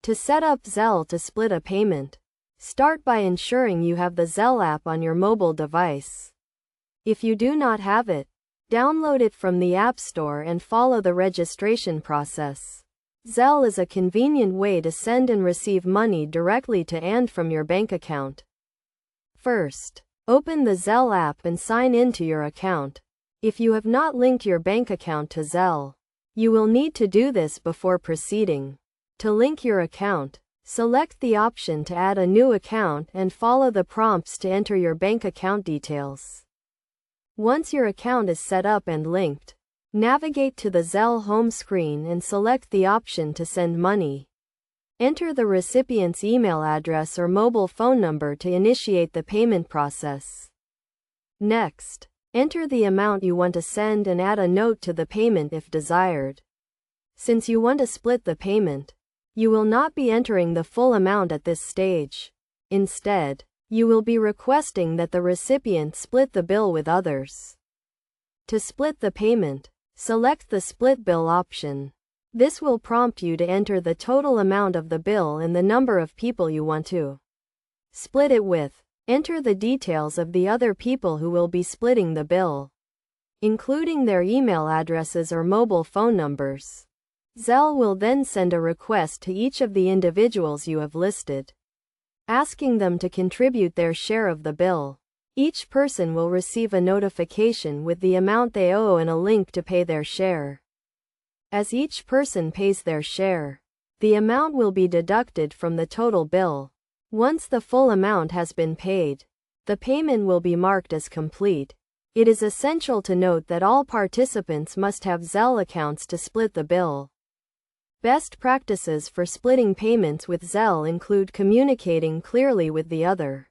To set up Zelle to split a payment, start by ensuring you have the Zelle app on your mobile device. If you do not have it, download it from the App Store and follow the registration process. Zelle is a convenient way to send and receive money directly to and from your bank account. First, open the Zelle app and sign in to your account. If you have not linked your bank account to Zelle, you will need to do this before proceeding. To link your account, select the option to add a new account and follow the prompts to enter your bank account details. Once your account is set up and linked, navigate to the Zelle home screen and select the option to send money. Enter the recipient's email address or mobile phone number to initiate the payment process. Next, enter the amount you want to send and add a note to the payment if desired. Since you want to split the payment, you will not be entering the full amount at this stage. Instead, you will be requesting that the recipient split the bill with others. To split the payment, select the Split Bill option. This will prompt you to enter the total amount of the bill and the number of people you want to split it with. Enter the details of the other people who will be splitting the bill, including their email addresses or mobile phone numbers. Zelle will then send a request to each of the individuals you have listed, asking them to contribute their share of the bill. Each person will receive a notification with the amount they owe and a link to pay their share. As each person pays their share, the amount will be deducted from the total bill. Once the full amount has been paid, the payment will be marked as complete. It is essential to note that all participants must have Zelle accounts to split the bill. Best practices for splitting payments with Zelle include communicating clearly with the other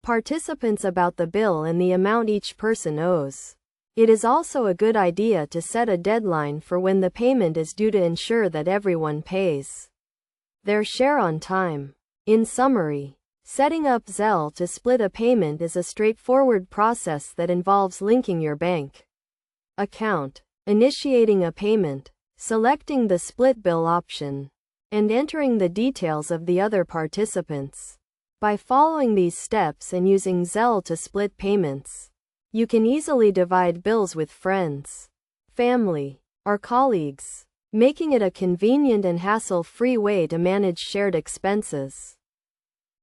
participants about the bill and the amount each person owes. It is also a good idea to set a deadline for when the payment is due to ensure that everyone pays their share on time. In summary, setting up Zelle to split a payment is a straightforward process that involves linking your bank account, initiating a payment, selecting the split bill option, and entering the details of the other participants. By following these steps and using Zelle to split payments, you can easily divide bills with friends, family, or colleagues, making it a convenient and hassle-free way to manage shared expenses.